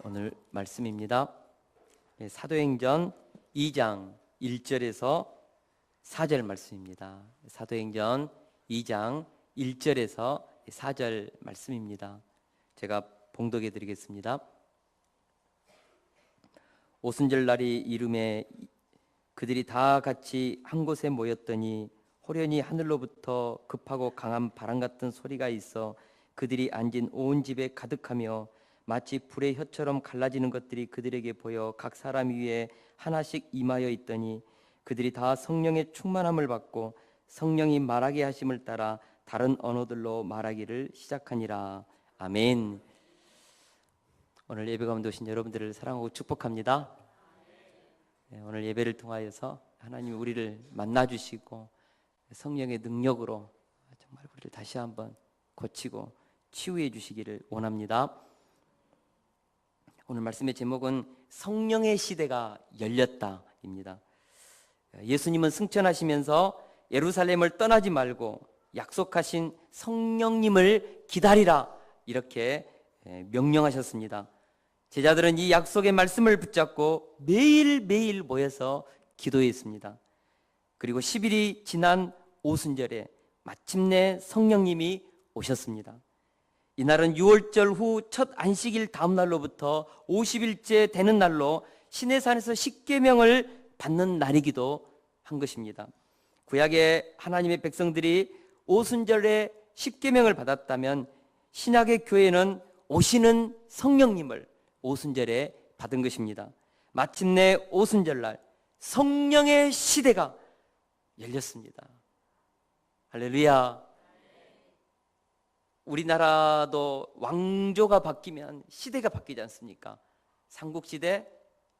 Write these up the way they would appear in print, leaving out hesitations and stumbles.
오늘 말씀입니다. 사도행전 2장 1절에서 4절 말씀입니다. 사도행전 2장 1절에서 4절 말씀입니다. 제가 봉독해 드리겠습니다. 오순절 날이 이름에 그들이 다 같이 한 곳에 모였더니 호련히 하늘로부터 급하고 강한 바람 같은 소리가 있어 그들이 앉은 온 집에 가득하며 마치 불의 혀처럼 갈라지는 것들이 그들에게 보여 각 사람 위에 하나씩 임하여 있더니 그들이 다 성령의 충만함을 받고 성령이 말하게 하심을 따라 다른 언어들로 말하기를 시작하니라. 아멘. 오늘 예배 가운데 오신 여러분들을 사랑하고 축복합니다. 오늘 예배를 통하여서 하나님이 우리를 만나주시고 성령의 능력으로 정말 우리를 다시 한번 고치고 치유해 주시기를 원합니다. 오늘 말씀의 제목은 성령의 시대가 열렸다입니다. 예수님은 승천하시면서 예루살렘을 떠나지 말고 약속하신 성령님을 기다리라 이렇게 명령하셨습니다. 제자들은 이 약속의 말씀을 붙잡고 매일매일 모여서 기도했습니다. 그리고 10일이 지난 오순절에 마침내 성령님이 오셨습니다. 이날은 6월절 후 첫 안식일 다음 날로부터 50일째 되는 날로 시내산에서 십계명을 받는 날이기도 한 것입니다. 구약의 하나님의 백성들이 오순절에 십계명을 받았다면 신약의 교회는 오시는 성령님을 오순절에 받은 것입니다. 마침내 오순절날 성령의 시대가 열렸습니다. 할렐루야. 우리나라도 왕조가 바뀌면 시대가 바뀌지 않습니까? 삼국시대,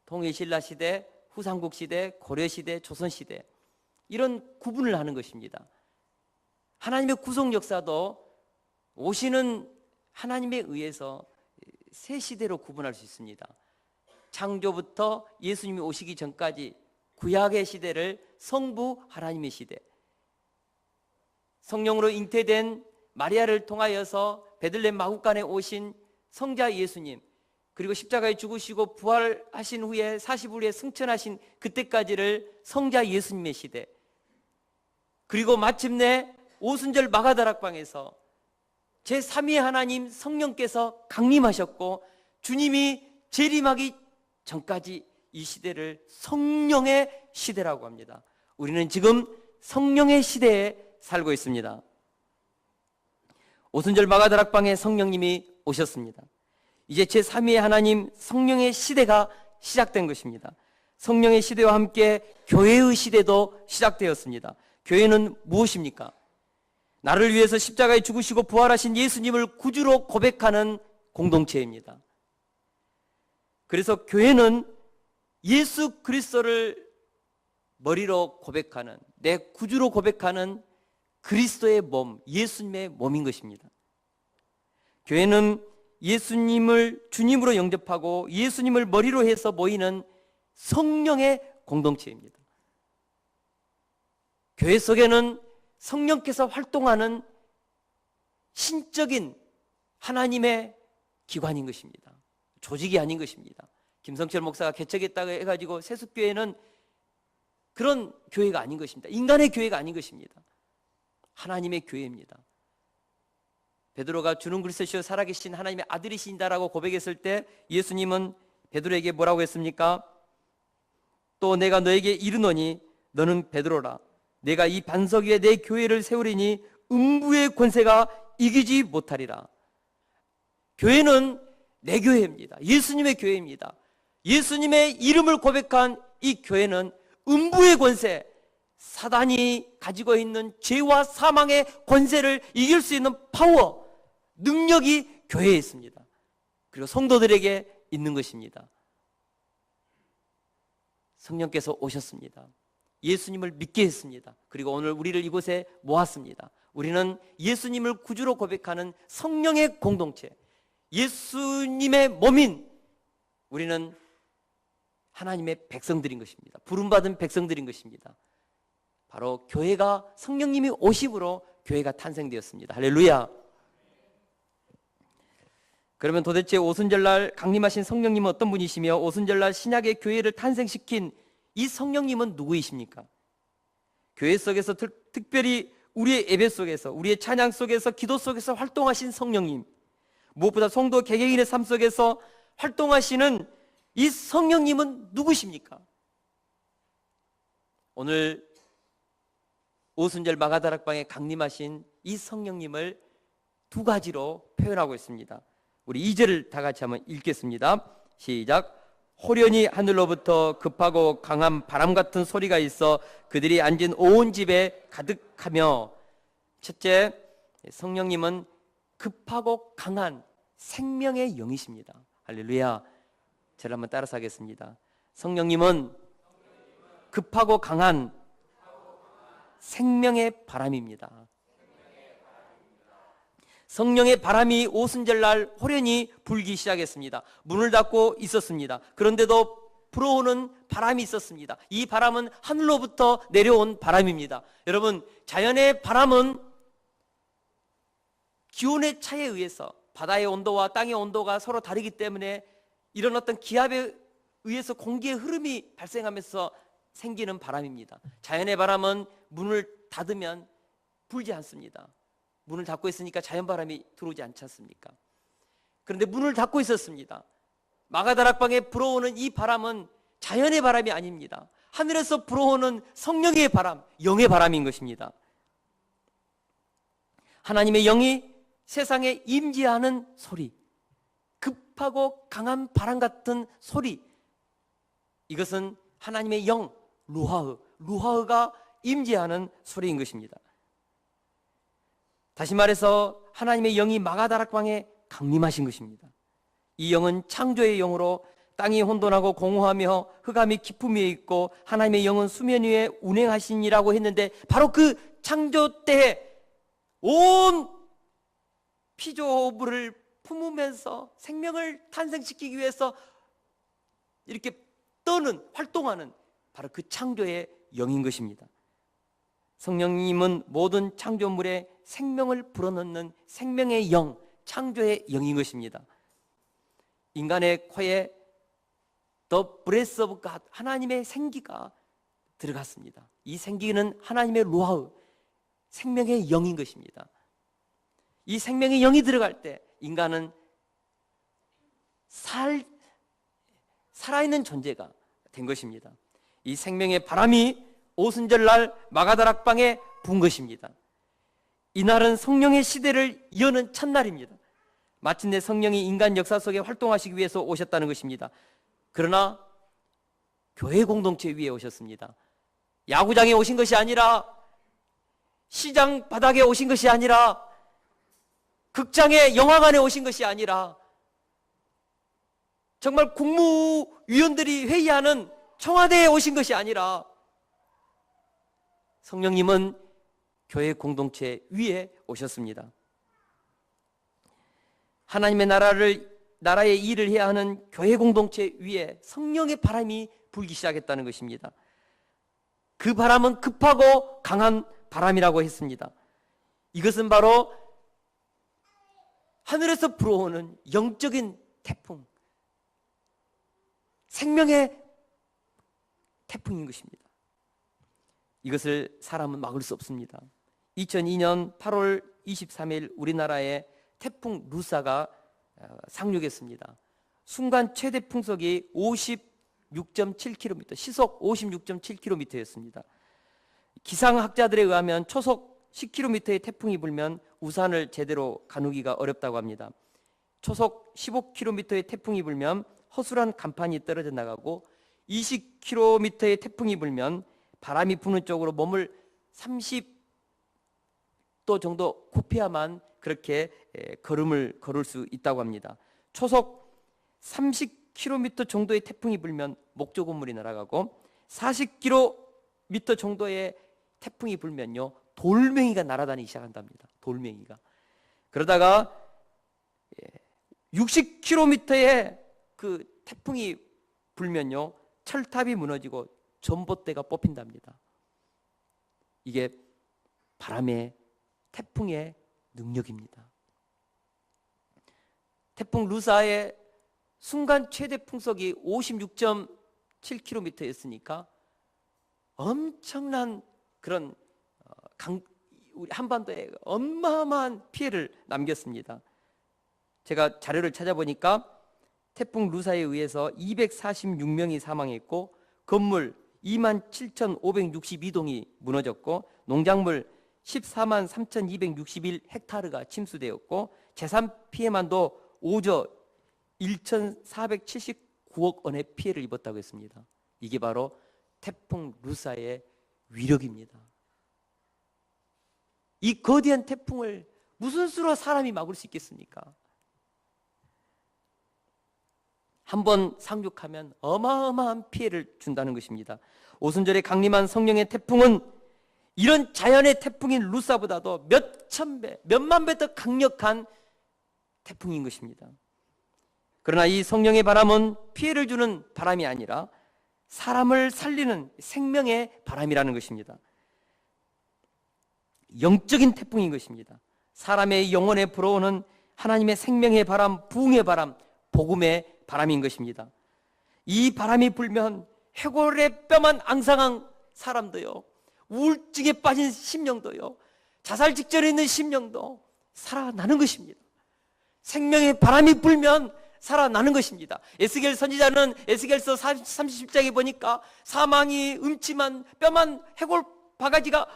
통일신라시대, 후삼국시대, 고려시대, 조선시대 이런 구분을 하는 것입니다. 하나님의 구속 역사도 오시는 하나님에 의해서 세 시대로 구분할 수 있습니다. 창조부터 예수님이 오시기 전까지 구약의 시대를 성부 하나님의 시대, 성령으로 잉태된 마리아를 통하여서 베들레헴 마구간에 오신 성자 예수님, 그리고 십자가에 죽으시고 부활하신 후에 40일 후에 승천하신 그때까지를 성자 예수님의 시대, 그리고 마침내 오순절 마가다락방에서 제3위의 하나님 성령께서 강림하셨고 주님이 재림하기 전까지 이 시대를 성령의 시대라고 합니다. 우리는 지금 성령의 시대에 살고 있습니다. 오순절 마가다락방에 성령님이 오셨습니다. 이제 제3위의 하나님 성령의 시대가 시작된 것입니다. 성령의 시대와 함께 교회의 시대도 시작되었습니다. 교회는 무엇입니까? 나를 위해서 십자가에 죽으시고 부활하신 예수님을 구주로 고백하는 공동체입니다. 그래서 교회는 예수 그리스도를 머리로 고백하는, 내 구주로 고백하는 그리스도의 몸, 예수님의 몸인 것입니다. 교회는 예수님을 주님으로 영접하고 예수님을 머리로 해서 모이는 성령의 공동체입니다. 교회 속에는 성령께서 활동하는 신적인 하나님의 기관인 것입니다. 조직이 아닌 것입니다. 김성철 목사가 개척했다고 해가지고 세숫교회는 그런 교회가 아닌 것입니다. 인간의 교회가 아닌 것입니다. 하나님의 교회입니다. 베드로가 주는 그리스도시요 살아계신 하나님의 아들이신다라고 고백했을 때 예수님은 베드로에게 뭐라고 했습니까? 또 내가 너에게 이르노니 너는 베드로라. 내가 이 반석 위에 내 교회를 세우리니 음부의 권세가 이기지 못하리라. 교회는 내 교회입니다. 예수님의 교회입니다. 예수님의 이름을 고백한 이 교회는 음부의 권세, 사단이 가지고 있는 죄와 사망의 권세를 이길 수 있는 파워, 능력이 교회에 있습니다. 그리고 성도들에게 있는 것입니다. 성령께서 오셨습니다. 예수님을 믿게 했습니다. 그리고 오늘 우리를 이곳에 모았습니다. 우리는 예수님을 구주로 고백하는 성령의 공동체, 예수님의 몸인 우리는 하나님의 백성들인 것입니다. 부름받은 백성들인 것입니다. 바로 교회가 성령님이 오심으로 교회가 탄생되었습니다. 할렐루야. 그러면 도대체 오순절날 강림하신 성령님은 어떤 분이시며 오순절날 신약의 교회를 탄생시킨 이 성령님은 누구이십니까? 교회 속에서 특별히 우리의 예배 속에서, 우리의 찬양 속에서, 기도 속에서 활동하신 성령님, 무엇보다 성도 개개인의 삶 속에서 활동하시는 이 성령님은 누구십니까? 오늘 오순절 마가다락방에 강림하신 이 성령님을 두 가지로 표현하고 있습니다. 우리 2절을 다 같이 한번 읽겠습니다. 시작. 호련히 하늘로부터 급하고 강한 바람 같은 소리가 있어 그들이 앉은 온 집에 가득하며, 첫째, 성령님은 급하고 강한 생명의 영이십니다. 할렐루야. 저를 한번 따라서 하겠습니다. 성령님은 급하고 강한 생명의 바람입니다. 성령의 바람이 오순절날 호련히 불기 시작했습니다. 문을 닫고 있었습니다. 그런데도 불어오는 바람이 있었습니다. 이 바람은 하늘로부터 내려온 바람입니다. 여러분, 자연의 바람은 기온의 차이에 의해서, 바다의 온도와 땅의 온도가 서로 다르기 때문에 이런 어떤 기압에 의해서 공기의 흐름이 발생하면서 생기는 바람입니다. 자연의 바람은 문을 닫으면 불지 않습니다. 문을 닫고 있으니까 자연바람이 들어오지 않지 않습니까? 그런데 문을 닫고 있었습니다. 마가다락방에 불어오는 이 바람은 자연의 바람이 아닙니다. 하늘에서 불어오는 성령의 바람, 영의 바람인 것입니다. 하나님의 영이 세상에 임재하는 소리, 급하고 강한 바람 같은 소리, 이것은 하나님의 영, 루하흐가 임재하는 소리인 것입니다. 다시 말해서 하나님의 영이 마가다락방에 강림하신 것입니다. 이 영은 창조의 영으로 땅이 혼돈하고 공허하며 흑암이 깊음 위에 있고 하나님의 영은 수면 위에 운행하시니라고 했는데, 바로 그 창조 때에 온 피조물을 품으면서 생명을 탄생시키기 위해서 이렇게 활동하는 바로 그 창조의 영인 것입니다. 성령님은 모든 창조물에 생명을 불어넣는 생명의 영, 창조의 영인 것입니다. 인간의 코에 The breath of God, 하나님의 생기가 들어갔습니다. 이 생기는 하나님의 루하흐, 생명의 영인 것입니다. 이 생명의 영이 들어갈 때 인간은 살아있는 존재가 된 것입니다. 이 생명의 바람이 오순절날 마가다락방에 분 것입니다. 이날은 성령의 시대를 여는 첫날입니다. 마침내 성령이 인간 역사 속에 활동하시기 위해서 오셨다는 것입니다. 그러나 교회 공동체 위에 오셨습니다. 야구장에 오신 것이 아니라, 시장 바닥에 오신 것이 아니라, 극장의 영화관에 오신 것이 아니라, 정말 국무위원들이 회의하는 청와대에 오신 것이 아니라, 성령님은 교회 공동체 위에 오셨습니다. 하나님의 나라의 일을 해야 하는 교회 공동체 위에 성령의 바람이 불기 시작했다는 것입니다. 그 바람은 급하고 강한 바람이라고 했습니다. 이것은 바로 하늘에서 불어오는 영적인 태풍, 생명의 태풍인 것입니다. 이것을 사람은 막을 수 없습니다. 2002년 8월 23일 우리나라에 태풍 루사가 상륙했습니다. 순간 최대 풍속이 56.7km, 시속 56.7km였습니다. 기상학자들에 의하면 초속 10km의 태풍이 불면 우산을 제대로 가누기가 어렵다고 합니다. 초속 15km의 태풍이 불면 허술한 간판이 떨어져 나가고 20km의 태풍이 불면 바람이 부는 쪽으로 몸을 30도 정도 굽혀야만 그렇게 걸을 수 있다고 합니다. 초속 30km 정도의 태풍이 불면 목조 건물이 날아가고 40km 정도의 태풍이 불면요, 돌멩이가 날아다니기 시작한답니다. 돌멩이가. 그러다가 60km의 그 태풍이 불면요, 철탑이 무너지고 전봇대가 뽑힌답니다. 이게 바람의, 태풍의 능력입니다. 태풍 루사의 순간 최대 풍속이 56.7km였으니까 엄청난 그런 우리 한반도에 어마어마한 피해를 남겼습니다. 제가 자료를 찾아보니까 태풍 루사에 의해서 246명이 사망했고 건물 27,562동이 무너졌고 농작물 14만 3,261헥타르가 침수되었고 재산 피해만도 5조 1,479억 원의 피해를 입었다고 했습니다. 이게 바로 태풍 루사의 위력입니다. 이 거대한 태풍을 무슨 수로 사람이 막을 수 있겠습니까? 한번 상륙하면 어마어마한 피해를 준다는 것입니다. 오순절에 강림한 성령의 태풍은 이런 자연의 태풍인 루사보다도 몇천 배, 몇만 배 더 강력한 태풍인 것입니다. 그러나 이 성령의 바람은 피해를 주는 바람이 아니라 사람을 살리는 생명의 바람이라는 것입니다. 영적인 태풍인 것입니다. 사람의 영혼에 불어오는 하나님의 생명의 바람, 부흥의 바람, 복음의 바람인 것입니다. 이 바람이 불면 해골의 뼈만 앙상한 사람도요, 우울증에 빠진 심령도요, 자살 직전에 있는 심령도 살아나는 것입니다. 생명의 바람이 불면 살아나는 것입니다. 에스겔 선지자는 에스겔서 30장에 보니까 사망이 음침한 뼈만 해골 바가지가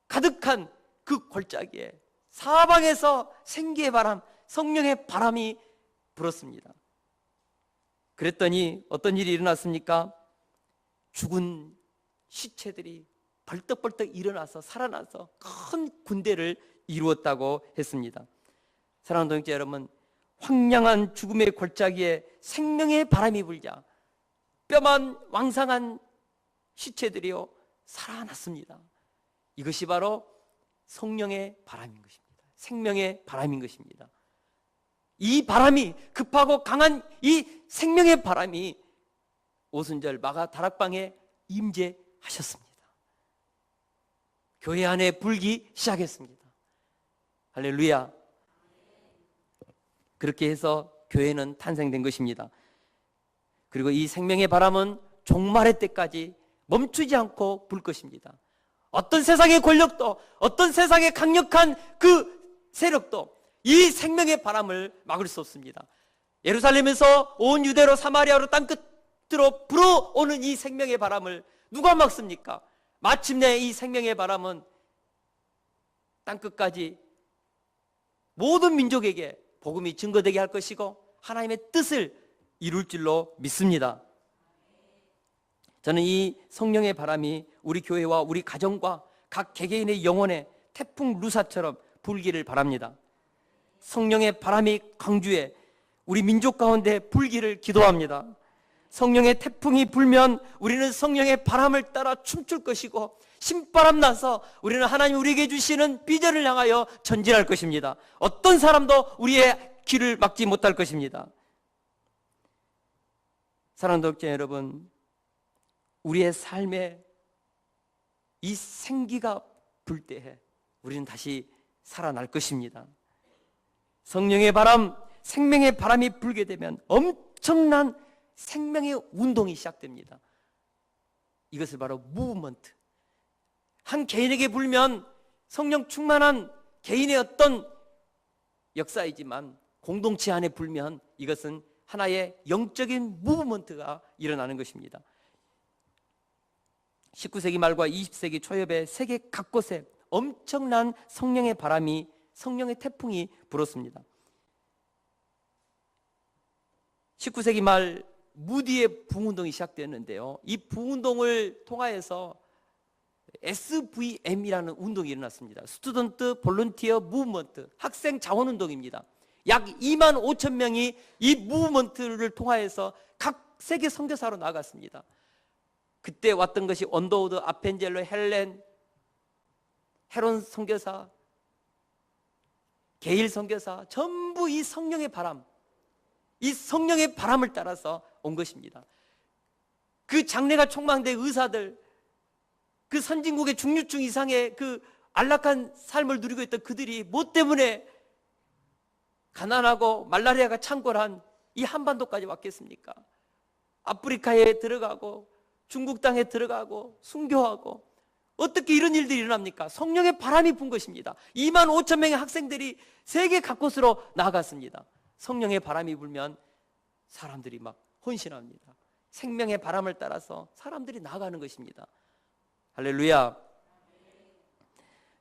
가득한 그 골짜기에 사방에서 생기의 바람, 성령의 바람이 불었습니다. 그랬더니 어떤 일이 일어났습니까? 죽은 시체들이 벌떡벌떡 일어나서 살아나서 큰 군대를 이루었다고 했습니다. 사랑하는 동역자 여러분, 황량한 죽음의 골짜기에 생명의 바람이 불자 뼈만 왕상한 시체들이요 살아났습니다. 이것이 바로 성령의 바람인 것입니다. 생명의 바람인 것입니다. 이 바람이, 급하고 강한 이 생명의 바람이 오순절 마가 다락방에 임재하셨습니다. 교회 안에 불기 시작했습니다. 할렐루야. 그렇게 해서 교회는 탄생된 것입니다. 그리고 이 생명의 바람은 종말의 때까지 멈추지 않고 불 것입니다. 어떤 세상의 권력도, 어떤 세상의 강력한 그 세력도 이 생명의 바람을 막을 수 없습니다. 예루살렘에서 온 유대로 사마리아로 땅끝으로 불어오는 이 생명의 바람을 누가 막습니까? 마침내 이 생명의 바람은 땅끝까지 모든 민족에게 복음이 증거되게 할 것이고 하나님의 뜻을 이룰 줄로 믿습니다. 저는 이 성령의 바람이 우리 교회와 우리 가정과 각 개개인의 영혼에 태풍 루사처럼 불기를 바랍니다. 성령의 바람이 강주에 우리 민족 가운데 불기를 기도합니다. 성령의 태풍이 불면 우리는 성령의 바람을 따라 춤출 것이고 신바람 나서 우리는 하나님 우리에게 주시는 비전을 향하여 전진할 것입니다. 어떤 사람도 우리의 길을 막지 못할 것입니다. 사랑하는 독자 여러분, 우리의 삶에 이 생기가 불 때에 우리는 다시 살아날 것입니다. 성령의 바람, 생명의 바람이 불게 되면 엄청난 생명의 운동이 시작됩니다. 이것을 바로 무브먼트. 한 개인에게 불면 성령 충만한 개인의 어떤 역사이지만 공동체 안에 불면 이것은 하나의 영적인 무브먼트가 일어나는 것입니다. 19세기 말과 20세기 초엽에 세계 각곳에 엄청난 성령의 바람이, 성령의 태풍이 불었습니다. 19세기 말 무디의 부흥운동이 시작되었는데요, 이 부흥운동을 통하여서 SVM이라는 운동이 일어났습니다. 스튜던트 볼런티어 무브먼트, 학생 자원운동입니다. 약 2만 5천 명이 이 무브먼트를 통하여서 각 세계 선교사로 나갔습니다. 그때 왔던 것이 언더우드, 아펜젤로, 헬렌, 헤론 선교사, 게일 선교사, 전부 이 성령의 바람, 이 성령의 바람을 따라서 온 것입니다. 그 장래가 촉망된 의사들, 그 선진국의 중류층 이상의 그 안락한 삶을 누리고 있던 그들이 뭐 때문에 가난하고 말라리아가 창궐한 이 한반도까지 왔겠습니까? 아프리카에 들어가고 중국 땅에 들어가고 순교하고 어떻게 이런 일들이 일어납니까? 성령의 바람이 분 것입니다. 2만 5천 명의 학생들이 세계 각곳으로 나아갔습니다. 성령의 바람이 불면 사람들이 막 헌신합니다. 생명의 바람을 따라서 사람들이 나아가는 것입니다. 할렐루야.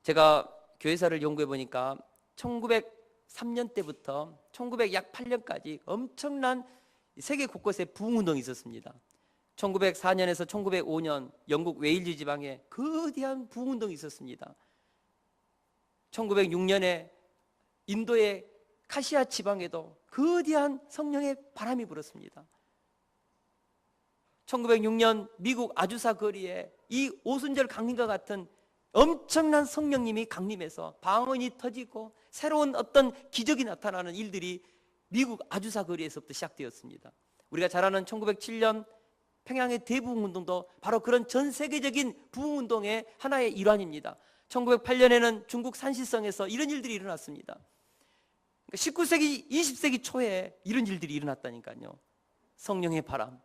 제가 교회사를 연구해 보니까 1903년 때부터 1908년까지 엄청난 세계 곳곳에 부흥운동이 있었습니다. 1904년에서 1905년 영국 웨일즈 지방에 거대한 부흥운동이 있었습니다. 1906년에 인도의 카시아 지방에도 거대한 성령의 바람이 불었습니다. 1906년 미국 아주사 거리에 이 오순절 강림과 같은 엄청난 성령님이 강림해서 방언이 터지고 새로운 어떤 기적이 나타나는 일들이 미국 아주사 거리에서부터 시작되었습니다. 우리가 잘 아는 1907년 평양의 대부흥운동도 바로 그런 전 세계적인 부흥운동의 하나의 일환입니다. 1908년에는 중국 산시성에서 이런 일들이 일어났습니다. 19세기, 20세기 초에 이런 일들이 일어났다니까요. 성령의 바람.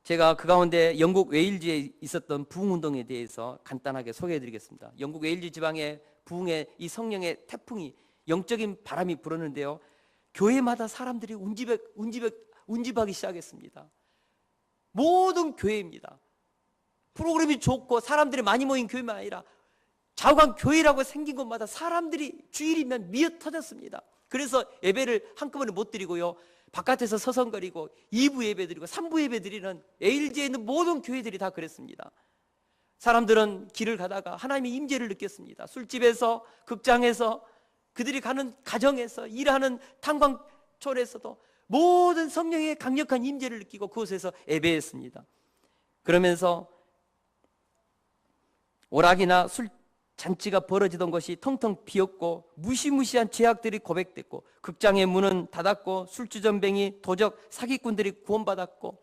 제가 그 가운데 영국 웨일즈에 있었던 부흥운동에 대해서 간단하게 소개해드리겠습니다. 영국 웨일즈 지방의 부흥의 이 성령의 태풍이 영적인 바람이 불었는데요, 교회마다 사람들이 운집하기 시작했습니다. 모든 교회입니다. 프로그램이 좋고 사람들이 많이 모인 교회만 아니라 좌우간 교회라고 생긴 곳마다 사람들이 주일이면 미어 터졌습니다. 그래서 예배를 한꺼번에 못 드리고요, 바깥에서 서성거리고 2부 예배 드리고 3부 예배 드리는 에일즈에 있는 모든 교회들이 다 그랬습니다. 사람들은 길을 가다가 하나님의 임재를 느꼈습니다. 술집에서, 극장에서, 그들이 가는 가정에서, 일하는 탄광촌에서도 모든 성령의 강력한 임재를 느끼고 그곳에서 예배했습니다. 그러면서 오락이나 술 잔치가 벌어지던 것이 텅텅 비었고 무시무시한 죄악들이 고백됐고 극장의 문은 닫았고 술주전뱅이, 도적, 사기꾼들이 구원받았고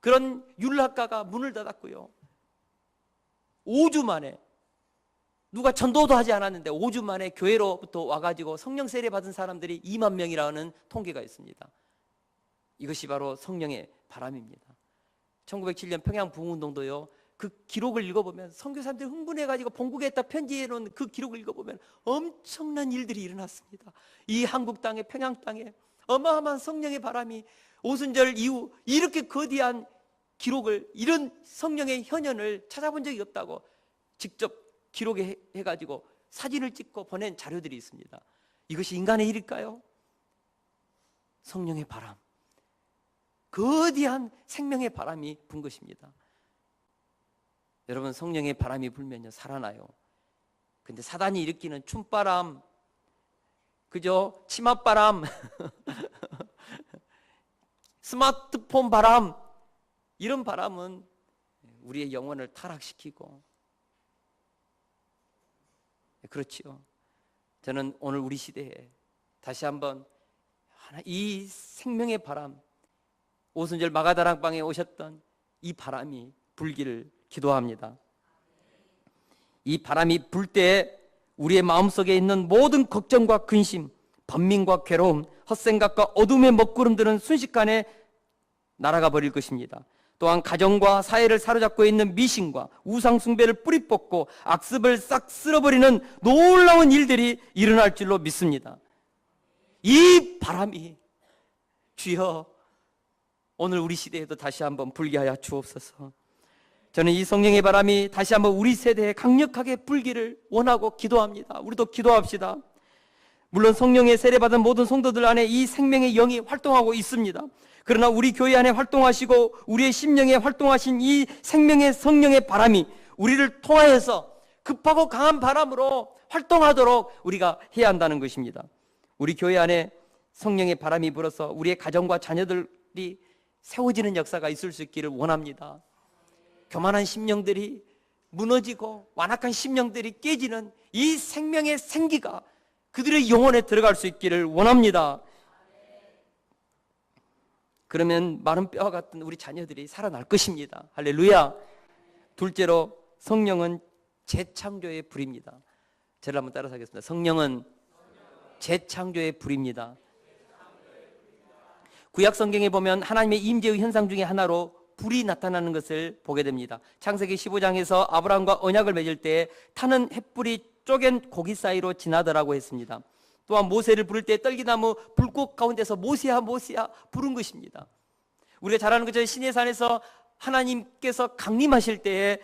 그런 율학가가 문을 닫았고요. 5주 만에, 누가 전도도 하지 않았는데 5주 만에 교회로부터 와가지고 성령 세례 받은 사람들이 2만 명이라는 통계가 있습니다. 이것이 바로 성령의 바람입니다. 1907년 평양 부흥운동도요, 그 기록을 읽어보면 선교사님들이 흥분해가지고 본국에다 편지해 놓은 그 기록을 읽어보면 엄청난 일들이 일어났습니다. 이 한국 땅에, 평양 땅에 어마어마한 성령의 바람이 오순절 이후 이렇게 거대한 기록을, 이런 성령의 현현을 찾아본 적이 없다고 직접 기록해가지고 사진을 찍고 보낸 자료들이 있습니다. 이것이 인간의 일일까요? 성령의 바람, 거대한 생명의 바람이 분 것입니다. 여러분, 성령의 바람이 불면요 살아나요. 근데 사단이 일으키는 춤바람, 그죠? 치맛바람, 스마트폰 바람, 이런 바람은 우리의 영혼을 타락시키고, 그렇지요. 저는 오늘 우리 시대에 다시 한번 이 생명의 바람, 오순절 마가다락방에 오셨던 이 바람이 불기를 기도합니다. 이 바람이 불 때 우리의 마음속에 있는 모든 걱정과 근심, 번민과 괴로움, 헛생각과 어둠의 먹구름들은 순식간에 날아가 버릴 것입니다. 또한 가정과 사회를 사로잡고 있는 미신과 우상 숭배를 뿌리 뽑고 악습을 싹 쓸어버리는 놀라운 일들이 일어날 줄로 믿습니다. 이 바람이 주여 오늘 우리 시대에도 다시 한번 불게 하여 주옵소서. 저는 이 성령의 바람이 다시 한번 우리 세대에 강력하게 불기를 원하고 기도합니다. 우리도 기도합시다. 물론 성령의 세례받은 모든 성도들 안에 이 생명의 영이 활동하고 있습니다. 그러나 우리 교회 안에 활동하시고 우리의 심령에 활동하신 이 생명의 성령의 바람이 우리를 통하여서 급하고 강한 바람으로 활동하도록 우리가 해야 한다는 것입니다. 우리 교회 안에 성령의 바람이 불어서 우리의 가정과 자녀들이 세워지는 역사가 있을 수 있기를 원합니다. 교만한 심령들이 무너지고 완악한 심령들이 깨지는 이 생명의 생기가 그들의 영혼에 들어갈 수 있기를 원합니다. 그러면 마른 뼈와 같은 우리 자녀들이 살아날 것입니다. 할렐루야. 둘째로, 성령은 재창조의 불입니다. 저를 한번 따라서 하겠습니다. 성령은 재창조의 불입니다. 구약 성경에 보면 하나님의 임재의 현상 중에 하나로 불이 나타나는 것을 보게 됩니다. 창세기 15장에서 아브라함과 언약을 맺을 때 타는 햇불이 쪼갠 고기 사이로 지나더라고 했습니다. 또한 모세를 부를 때 떨기나무 불꽃 가운데서 모세야 모세야 부른 것입니다. 우리가 잘 아는 것처럼 시내산에서 하나님께서 강림하실 때에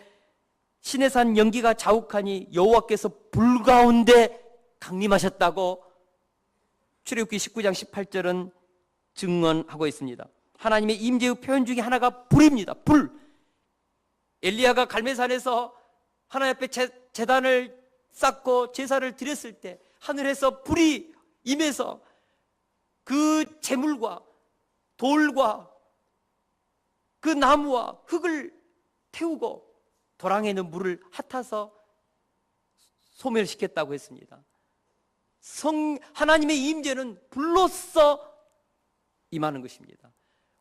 시내산 연기가 자욱하니 여호와께서 불 가운데 강림하셨다고 출애굽기 19장 18절은 증언하고 있습니다. 하나님의 임재의 표현 중에 하나가 불입니다. 불. 엘리야가 갈멜산에서 하나님 앞에 제단을 쌓고 제사를 드렸을 때 하늘에서 불이 임해서 그 재물과 돌과 그 나무와 흙을 태우고 도랑에 있는 물을 핫아서 소멸시켰다고 했습니다. 하나님의 임재는 불로써 임하는 것입니다.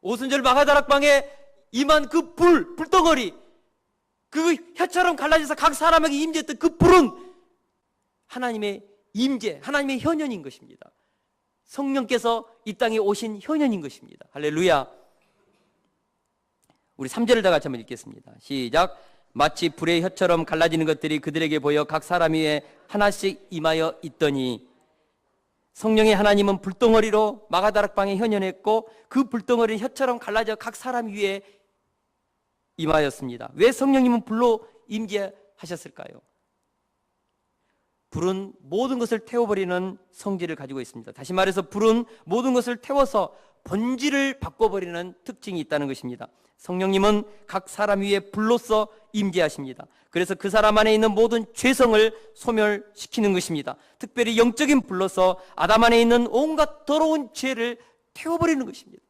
오순절 마가다락방에 임한 그 불덩어리, 그 혀처럼 갈라져서 각 사람에게 임재했던 그 불은 하나님의 임재, 하나님의 현현인 것입니다. 성령께서 이 땅에 오신 현현인 것입니다. 할렐루야. 우리 3절을 다 같이 한번 읽겠습니다. 시작. 마치 불의 혀처럼 갈라지는 것들이 그들에게 보여 각 사람 위에 하나씩 임하여 있더니, 성령의 하나님은 불덩어리로 마가다락방에 현현했고 그 불덩어리는 혀처럼 갈라져 각 사람 위에 임하였습니다. 왜 성령님은 불로 임재하셨을까요? 불은 모든 것을 태워버리는 성질을 가지고 있습니다. 다시 말해서 불은 모든 것을 태워서 본질을 바꿔버리는 특징이 있다는 것입니다. 성령님은 각 사람 위에 불로써 임재하십니다. 그래서 그 사람 안에 있는 모든 죄성을 소멸시키는 것입니다. 특별히 영적인 불로서 아담 안에 있는 온갖 더러운 죄를 태워버리는 것입니다.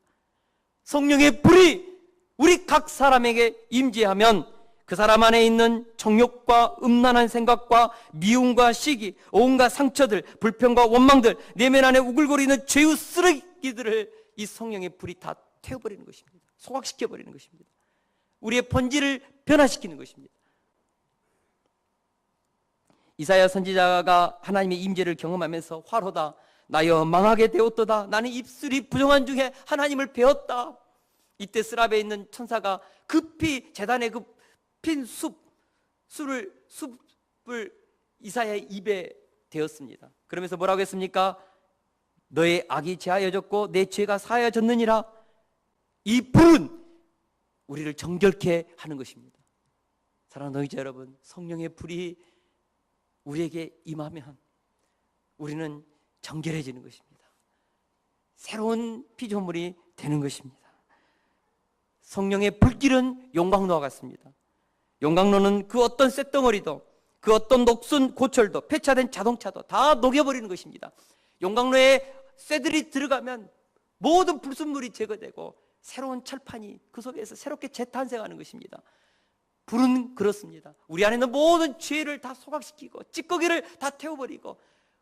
성령의 불이 우리 각 사람에게 임재하면 그 사람 안에 있는 정욕과 음란한 생각과 미움과 시기, 온갖 상처들, 불평과 원망들, 내면 안에 우글거리는 죄의 쓰레기들을 이 성령의 불이 다 태워버리는 것입니다. 소각시켜버리는 것입니다. 우리의 본질을 변화시키는 것입니다. 이사야 선지자가 하나님의 임재를 경험하면서 화로다 나여 망하게 되었도다, 나는 입술이 부정한 중에 하나님을 배웠다. 이때 스랍에 있는 천사가 급히 제단에 그 핀 숲을 이사야의 입에 대었습니다. 그러면서 뭐라고 했습니까? 너의 악이 제하여졌고 내 죄가 사하여졌느니라. 이 불은 우리를 정결케 하는 것입니다. 사랑하는 형제 여러분, 성령의 불이 우리에게 임하면 우리는 정결해지는 것입니다. 새로운 피조물이 되는 것입니다. 성령의 불길은 용광로와 같습니다. 용광로는 그 어떤 쇳덩어리도, 그 어떤 녹슨 고철도, 폐차된 자동차도 다 녹여버리는 것입니다. 용광로에 쇠들이 들어가면 모든 불순물이 제거되고 새로운 철판이 그 속에서 새롭게 재탄생하는 것입니다. 불은 그렇습니다. 우리 안에 있는 모든 죄를 다 소각시키고 찌꺼기를 다 태워버리고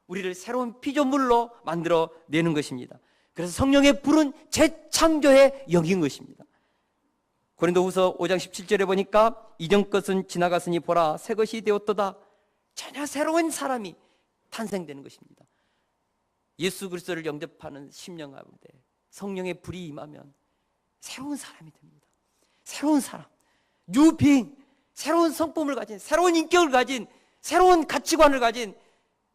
우리를 새로운 피조물로 만들어내는 것입니다. 그래서 성령의 불은 재창조의 영인 것입니다. 고린도후서 5장 17절에 보니까 이전 것은 지나갔으니 보라 새 것이 되었도다. 전혀 새로운 사람이 탄생되는 것입니다. 예수 그리스도를 영접하는 심령 가운데 성령의 불이 임하면 새로운 사람이 됩니다. 새로운 사람, 뉴빙, 새로운 성품을 가진, 새로운 인격을 가진, 새로운 가치관을 가진,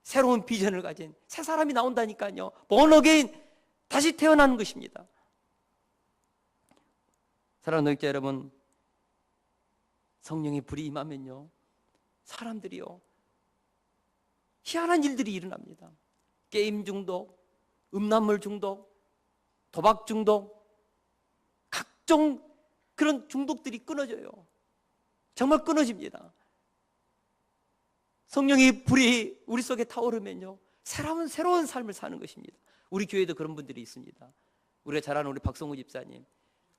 새로운 비전을 가진 새 사람이 나온다니까요. born again, 다시 태어나는 것입니다. 사랑하는 독자 여러분, 성령의 불이 임하면요, 사람들이요 희한한 일들이 일어납니다. 게임 중독, 음란물 중독, 도박 중독, 각종 그런 중독들이 끊어져요. 정말 끊어집니다. 성령의 불이 우리 속에 타오르면요, 새로운 삶을 사는 것입니다. 우리 교회도 그런 분들이 있습니다. 우리가 잘 아는 우리 박성우 집사님,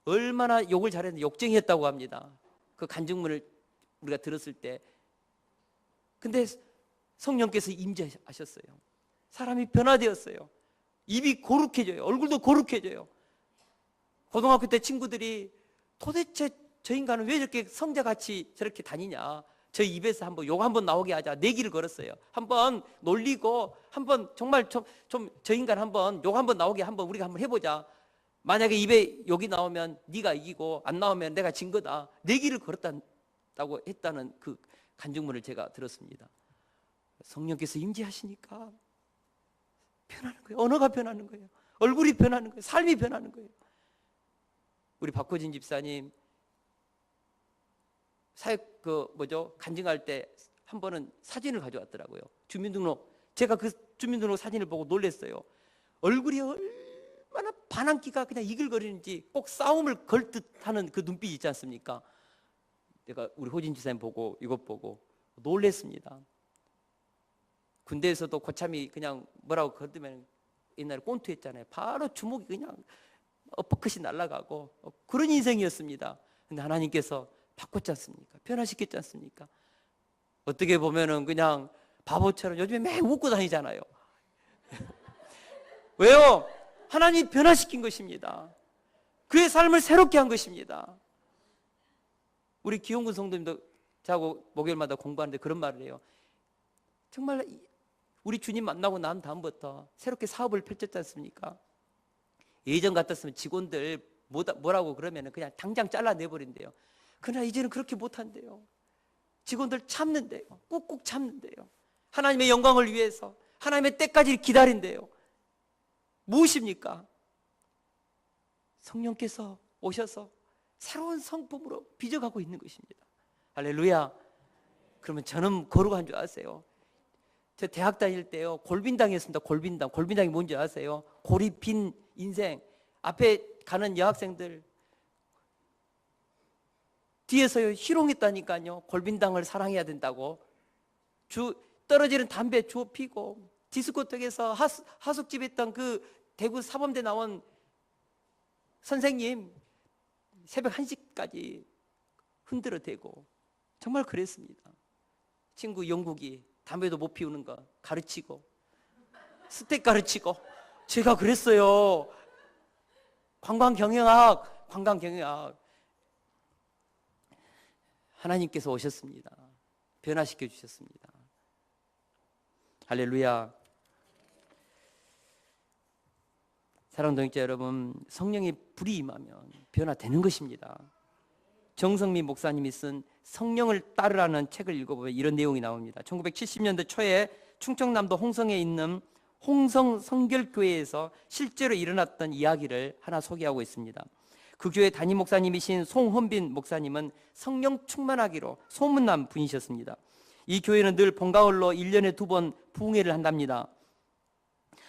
얼마나 욕을 잘했는데 욕쟁이였다고 합니다. 그 간증문을 우리가 들었을 때. 근데 성령께서 임재하셨어요. 사람이 변화되었어요. 입이 거룩해져요. 얼굴도 거룩해져요. 고등학교 때 친구들이 도대체 저 인간은 왜 저렇게 성자같이 저렇게 다니냐, 저희 입에서 한번 욕 한번 나오게 하자 내기를 걸었어요. 한번 놀리고 한번 정말 좀 저 인간 한번 욕 한번 나오게 한번 우리가 한번 해보자. 만약에 입에 욕이 나오면 네가 이기고 안 나오면 내가 진 거다. 내기를 걸었다고 했다는 그 간증문을 제가 들었습니다. 성령께서 임재하시니까 변하는 거예요. 언어가 변하는 거예요. 얼굴이 변하는 거예요. 삶이 변하는 거예요. 우리 박호진 집사님 사역 간증할 때 한 번은 사진을 가져왔더라고요. 주민등록. 제가 그 주민등록 사진을 보고 놀랐어요. 얼굴이 얼마나 반항기가 그냥 이글거리는지 꼭 싸움을 걸 듯하는 그 눈빛 있지 않습니까? 내가 우리 호진 집사님 보고 이것 보고 놀랐습니다. 군대에서도 고참이 그냥 뭐라고 거두면 옛날에 꼰투했잖아요. 바로 주먹이 그냥 어퍼컷이 날아가고 그런 인생이었습니다. 근데 하나님께서 바꿨지 않습니까? 변화시켰지 않습니까? 어떻게 보면은 그냥 바보처럼 요즘에 매일 웃고 다니잖아요. 왜요? 하나님이 변화시킨 것입니다. 그의 삶을 새롭게 한 것입니다. 우리 기용군 성도님도 저하고 목요일마다 공부하는데 그런 말을 해요. 정말 우리 주님 만나고 난 다음부터 새롭게 사업을 펼쳤지 않습니까? 예전 같았으면 직원들 뭐라고 그러면 그냥 당장 잘라내버린대요. 그러나 이제는 그렇게 못한대요. 직원들 참는데요. 꾹꾹 참는데요. 하나님의 영광을 위해서 하나님의 때까지 기다린대요. 무엇입니까? 성령께서 오셔서 새로운 성품으로 빚어가고 있는 것입니다. 할렐루야. 그러면 저는 거룩한 줄 아세요? 저 대학 다닐 때요 골빈당이었습니다. 골빈당이 뭔지 아세요? 골이 빈 인생. 앞에 가는 여학생들 뒤에서요 희롱했다니까요. 골빈당을 사랑해야 된다고. 떨어지는 담배 주워 피고 디스코텍에서 하숙집에 있던 그 대구 사범대 나온 선생님 새벽 1시까지 흔들어 대고 정말 그랬습니다. 친구 영국이 담배도 못 피우는 거 가르치고 스텝 가르치고 제가 그랬어요. 관광경영학 하나님께서 오셨습니다. 변화시켜 주셨습니다. 할렐루야. 사랑하는 동역자 여러분, 성령의 불이 임하면 변화되는 것입니다. 정성민 목사님이 쓴 성령을 따르라는 책을 읽어보면 이런 내용이 나옵니다. 1970년대 초에 충청남도 홍성에 있는 홍성 성결교회에서 실제로 일어났던 이야기를 하나 소개하고 있습니다. 그 교회 담임 목사님이신 송헌빈 목사님은 성령 충만하기로 소문난 분이셨습니다. 이 교회는 늘 봄가을로 1년에 2번 부흥회를 한답니다.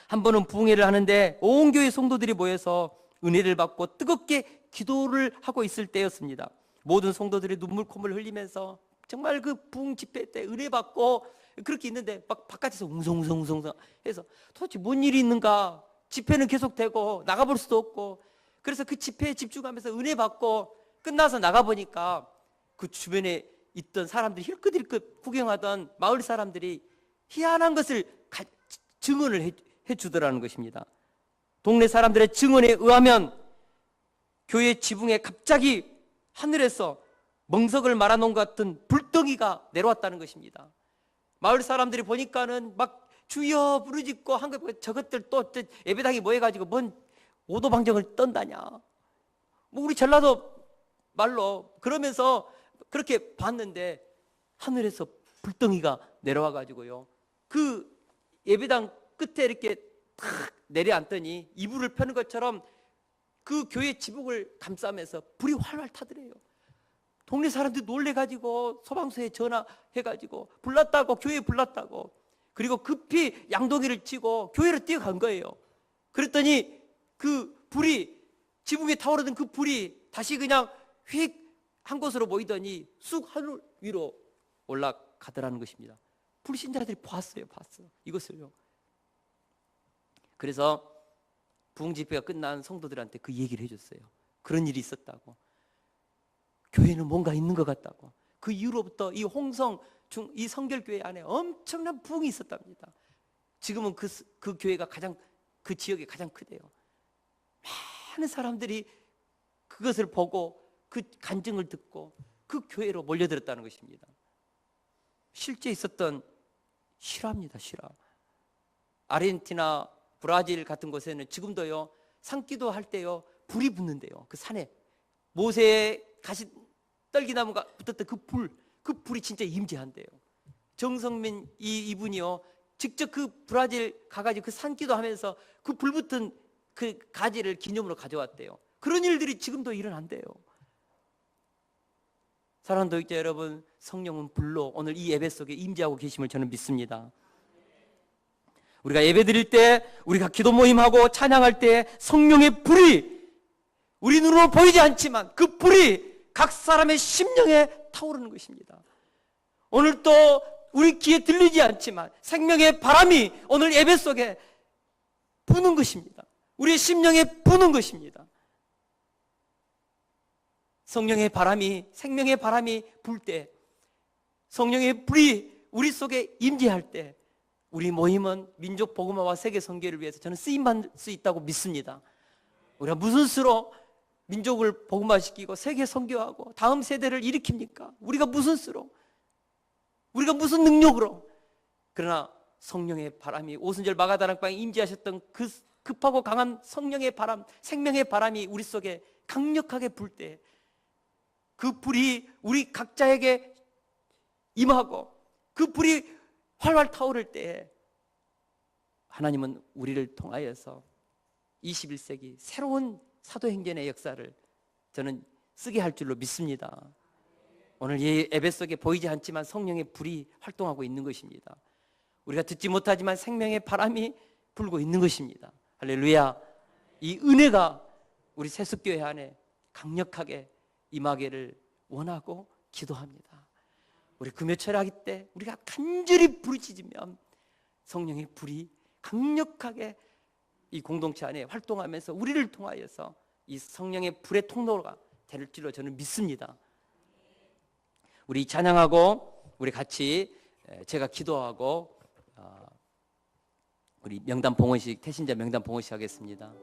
한 번은 부흥회를 하는데 온 교회 성도들이 모여서 은혜를 받고 뜨겁게 기도를 하고 있을 때였습니다. 모든 성도들이 눈물 콧물 흘리면서 정말 그 부흥 집회 때 은혜 받고 그렇게 있는데 막 바깥에서 웅성웅성 해서 도대체 뭔 일이 있는가? 집회는 계속되고 나가볼 수도 없고 그래서 그 집회에 집중하면서 은혜 받고 끝나서 나가보니까 그 주변에 있던 사람들이 힐끗힐끗 구경하던 마을 사람들이 희한한 것을 증언을 해주더라는 것입니다. 동네 사람들의 증언에 의하면 교회 지붕에 갑자기 하늘에서 멍석을 말아놓은 것 같은 불덩이가 내려왔다는 것입니다. 마을 사람들이 보니까는 막 주여 부르짖고 한 거 저것들 또 예배당에 모여가지고 뭔 오도방정을 떤다냐. 뭐 우리 전라도 말로 그러면서 그렇게 봤는데 하늘에서 불덩이가 내려와 가지고요. 그 예배당 끝에 이렇게 탁 내려앉더니 이불을 펴는 것처럼 그 교회 지붕을 감싸면서 불이 활활 타더래요. 동네 사람들이 놀래가지고 소방서에 전화해가지고 불났다고, 교회에 불났다고. 그리고 급히 양동이를 치고 교회로 뛰어간 거예요. 그랬더니 그 불이, 지붕에 타오르던 그 불이 다시 그냥 휙 한 곳으로 모이더니 쑥 하늘 위로 올라가더라는 것입니다. 불신자들이 봤어요. 이것을요. 그래서 부흥 집회가 끝난 성도들한테 그 얘기를 해줬어요. 그런 일이 있었다고. 교회는 뭔가 있는 것 같다고. 그 이후로부터 이 홍성 이 성결교회 안에 엄청난 부흥이 있었답니다. 지금은 그 교회가 그 지역에 가장 크대요. 많은 사람들이 그것을 보고 그 간증을 듣고 그 교회로 몰려들었다는 것입니다. 실제 있었던 실화입니다. 실화. 아르헨티나, 브라질 같은 곳에는 지금도요, 산기도 할 때요, 불이 붙는데요. 그 산에 모세의 가시 떨기나무가 붙었던 그 불이 진짜 임재한대요. 정성민 이분이요, 직접 그 브라질 가가지고 그 산기도 하면서 그 불 붙은 그 가지를 기념으로 가져왔대요. 그런 일들이 지금도 일어난대요. 사랑하는 도역자 여러분, 성령은 불로 오늘 이 예배 속에 임재하고 계심을 저는 믿습니다. 우리가 예배 드릴 때, 우리가 기도 모임하고 찬양할 때 성령의 불이 우리 눈으로 보이지 않지만 그 불이 각 사람의 심령에 타오르는 것입니다. 오늘 또 우리 귀에 들리지 않지만 생명의 바람이 오늘 예배 속에 부는 것입니다. 우리의 심령에 부는 것입니다. 성령의 바람이, 생명의 바람이 불 때, 성령의 불이 우리 속에 임재할 때, 우리 모임은 민족 복음화와 세계 선교를 위해서 저는 쓰임받을 수 있다고 믿습니다. 우리가 무슨 수로 민족을 복음화시키고 세계 선교하고 다음 세대를 일으킵니까? 우리가 무슨 수로? 우리가 무슨 능력으로? 그러나 성령의 바람이, 오순절 마가다락방에 임재하셨던 그 급하고 강한 성령의 바람, 생명의 바람이 우리 속에 강력하게 불 때, 그 불이 우리 각자에게 임하고 그 불이 활활 타오를 때에 하나님은 우리를 통하여서 21세기 새로운 사도행전의 역사를 저는 쓰게 할 줄로 믿습니다. 오늘 이 예배 속에 보이지 않지만 성령의 불이 활동하고 있는 것입니다. 우리가 듣지 못하지만 생명의 바람이 불고 있는 것입니다. 할렐루야. 이 은혜가 우리 세습교회 안에 강력하게 임하기를 원하고 기도합니다. 우리 금요철학기 때 우리가 간절히 부르짖으면 성령의 불이 강력하게 이 공동체 안에 활동하면서 우리를 통하여서 이 성령의 불의 통로가 될 줄로 저는 믿습니다. 우리 찬양하고 우리 같이 제가 기도하고 우리 명단 봉헌식, 태신자 명단 봉헌식 하겠습니다.